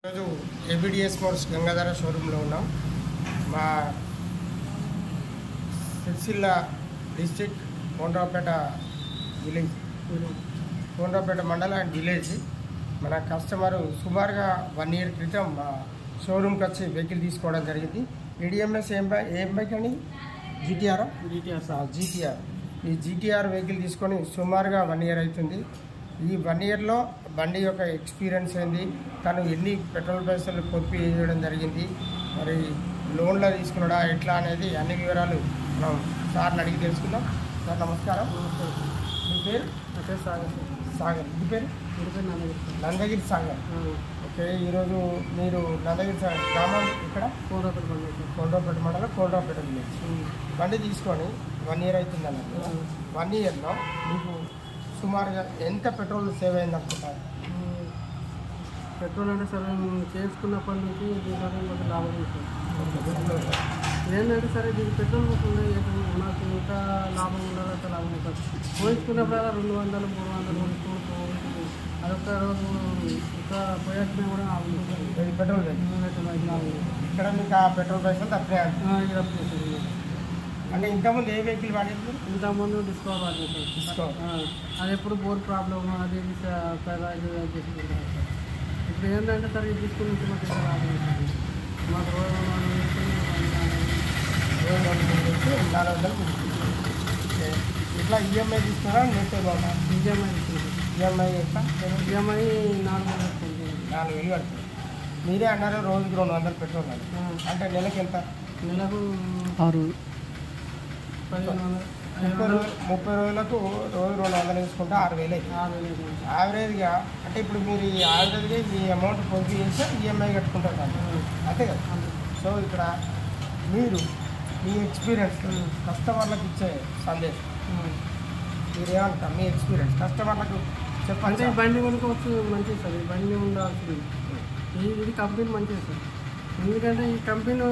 ఈరోజు ఏబిడిఎస్ మోటార్స్ గంగాధర షోరూంలో ఉన్నాం. మా సిరిసిల్ల డిస్ట్రిక్ట్ కోనరావుపేట విలేజ్, కోనరావుపేట మండలం అండ్ విలేజ్. మన కస్టమరు సుమారుగా 1 year క్రితం మా షోరూమ్కి వచ్చి వెహికల్ తీసుకోవడం జరిగింది. ఈడిఎంఎస్ ఏం బైక్ అండి? జీటీఆర్. ఈ జీటీఆర్ వెహికల్ తీసుకొని సుమారుగా 1 year అవుతుంది. ఈ 1 yearలో బండి యొక్క ఎక్స్పీరియన్స్ ఏంది, తను ఎన్ని పెట్రోల్ పైసలు పొప్పి వేయడం జరిగింది, మరి లోన్లో తీసుకున్నాడా ఎట్లా అనేది అన్ని వివరాలు మనం సార్ని అడిగి తెలుసుకుందాం. సార్ నమస్కారం. మీ పేరు? సాగర్. మీ పేరు? నందగిరి సాగర్. ఓకే, ఈరోజు మీరు నందగిరి సాగర్ గ్రామం ఇక్కడ కోనరావుపేట మండలం కోనరావుపేట విలేజ్ బండి తీసుకొని 1 year అవుతుంది అన్నట్టు. 1 yearలో మీకు సుమారుగా ఎంత పెట్రోల్ సేవ్ అయింది అనుకుంటారు? పెట్రోల్ అంటే సరే చేసుకున్నప్పటి నుంచి దీంట్లో కొంచెం లాభం ఉంటుంది. ఏంటంటే సరే దీనికి పెట్రోల్ నాకు ఇంకా లాభం ఉండాలి, అంత లాభం ఉంటుంది. పోయించుకున్నప్పుడల్లా 200, 300 కొనుక్కోవచ్చు. అదొక రోజు ఇంకా పోయాల్సిన కూడా పెట్రోల్ ఇక్కడ మీకు ఆ పెట్రోల్ పైసలు తప్పే అంటే ఇంతకుముందు ఏ వెహికల్ వాడేది? ఇంతకుముందు డిస్కవర్ వాడేది. అది ఎప్పుడు బోర్ ప్రాబ్లం అది చేసుకుంటారు. ఇప్పుడు ఏంటంటే సరే ఇది తీసుకుని నుంచి మాకు ఇంకా లాభం ఉంటుంది. మాకు 400 ఇట్లా ఈఎంఐ తీసుకున్నా నెట్ ఈఎంఐ తీసుకుంటాం. ఈఎంఐ ఎట్లా? ఈఎంఐ 4,000 కడుతుంది. మీరే అన్నారు రోజుకి 200 పెట్రోల్ అని. అంటే నెలకి ఎంత? నెలకు 30 రోజులకు రోజు 200 వేసుకుంటే 6,000 అవుతుంది. యావరేజ్గా అంటే ఇప్పుడు మీరు ఈ యావరేజ్గా ఈ అమౌంట్ పొంది చేస్తే ఈఎంఐ కట్టుకుంటారు కదా, అంతే కదా. సో ఇక్కడ మీరు మీ ఎక్స్పీరియన్స్ కస్టమర్లకు ఇచ్చే సందేశం మీరు ఏమంటారు? మీ ఎక్స్పీరియన్స్ కస్టమర్లకు చెప్పండి. అంటే బండి కొనుక్కోవచ్చు, మంచిది సార్. ఈ బండి ఉండాల్సింది. ఇది కంపెనీ మంచిది సార్. ఎందుకంటే ఈ కంపెనీ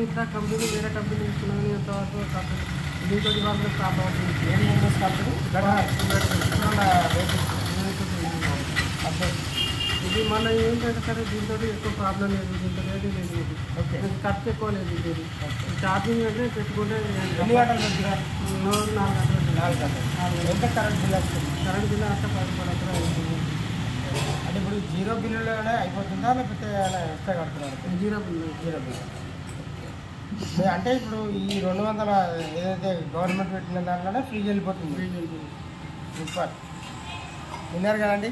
ఇట్లా కంపెనీ వేరే కంపెనీ తీసుకున్నాను ఎంతవరకు కంపెనీ దీంతో వాళ్ళు ప్రాబ్లం అవుతుంది. ఏడిఎంఎస్ కంపెనీ ఇది మళ్ళీ ఏంటంటే సరే దీంతో ఎక్కువ ప్రాబ్లం లేదు, దీంతో రేటు లేదు, ఓకే, ఖర్చు ఎక్కువ లేదు. ఇది ఛార్జింగ్ అంటే పెట్టుకుంటే ఎన్ని గంటలు పెట్టినా? 4 గంటలు. ఎంత కరెంట్ బిల్ వస్తుంది? కరెంట్ బిల్ అంతా 10 అవుతుంది. అంటే ఇప్పుడు 0 బిల్లులోనే అయిపోతుందా లేకపోతే ఎక్స్ట్రా కడుతున్నారు? 0 బిల్. అంటే ఇప్పుడు ఈ 200 ఏదైతే గవర్నమెంట్ పెట్టిన దాంట్లోనే ఫ్రీగా వెళ్ళిపోతుంది. సూపర్. విన్నారు కదండి,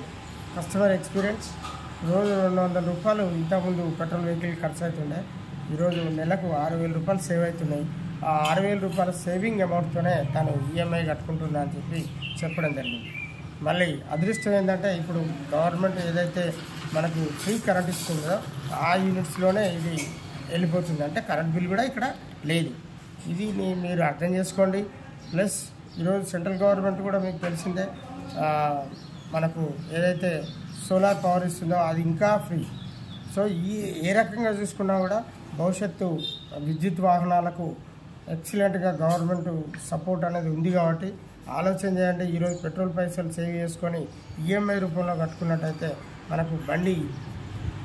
కస్టమర్ ఎక్స్పీరియన్స్. రోజు 200 రూపాయలు ఇంతకుముందు పెట్రోల్ వెహికల్ ఖర్చు అవుతుండే, ఈరోజు నెలకు 6,000 రూపాయలు సేవ్ అవుతున్నాయి. ఆ 6,000 రూపాయల సేవింగ్ అమౌంట్తోనే తను ఈఎంఐ కట్టుకుంటున్నా అని చెప్పి చెప్పడం జరిగింది. మళ్ళీ అదృష్టం ఏంటంటే ఇప్పుడు గవర్నమెంట్ ఏదైతే మనకు ఫ్రీ కరెంట్ ఇస్తుందో ఆ యూనిట్స్లోనే ఇది వెళ్ళిపోతుంది. అంటే కరెంట్ బిల్ కూడా ఇక్కడ లేదు. ఇది మీరు అర్థం చేసుకోండి. ప్లస్ ఈరోజు సెంట్రల్ గవర్నమెంట్ కూడా మీకు తెలిసిందే, మనకు ఏదైతే సోలార్ పవర్ ఇస్తుందో అది ఇంకా ఫ్రీ. సో ఏ రకంగా చూసుకున్నా కూడా భవిష్యత్తు విద్యుత్ వాహనాలకు ఎక్సలెంట్గా గవర్నమెంట్ సపోర్ట్ అనేది ఉంది. కాబట్టి ఆలోచన చేయండి. ఈరోజు పెట్రోల్ పైసలు సేవ్ చేసుకొని ఈఎంఐ రూపంలో కట్టుకున్నట్టయితే మనకు బండి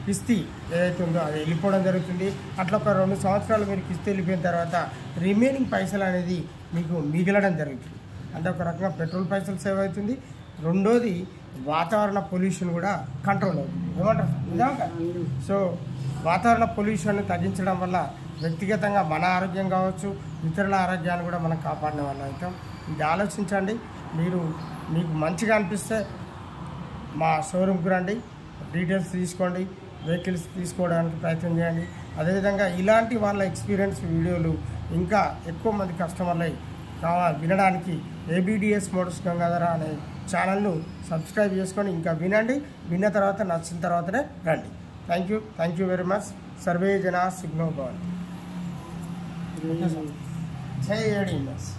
కిస్తీ ఏదైతే ఉందో అది వెళ్ళిపోవడం జరుగుతుంది. అట్లా ఒక 2 సంవత్సరాలు మీరు కిస్తీ వెళ్ళిపోయిన తర్వాత రిమైనింగ్ పైసలు అనేది మీకు మిగలడం జరుగుతుంది. అంటే ఒక రకంగా పెట్రోల్ పైసలు సేవ్ అవుతుంది. రెండోది వాతావరణ పొల్యూషన్ కూడా కంట్రోల్ అవుతుంది. ఏమంటారు? నిజంగా. సో వాతావరణ పొల్యూషన్ తగ్గించడం వల్ల వ్యక్తిగతంగా మన ఆరోగ్యం కావచ్చు, ఇతరుల ఆరోగ్యాన్ని కూడా మనం కాపాడిన వాళ్ళం అవుతాం. ఇది ఆలోచించండి. మీకు మంచిగా అనిపిస్తే మా షోరూమ్కి రండి, డీటెయిల్స్ తీసుకోండి, వెహికల్స్ తీసుకోవడానికి ప్రయత్నం చేయండి. అదేవిధంగా ఇలాంటి వాళ్ళ ఎక్స్పీరియన్స్ వీడియోలు ఇంకా ఎక్కువ మంది కస్టమర్లు వినడానికి ఏబిడిఎస్ మోటార్స్ గంగాధర అనే ఛానల్ను సబ్స్క్రైబ్ చేసుకొని ఇంకా వినండి. విన్న తర్వాత నచ్చిన తర్వాతనే రండి. Thank you very much. Survey జనా సుఖినో భవంతు. జై ఏడిఎంఎస్.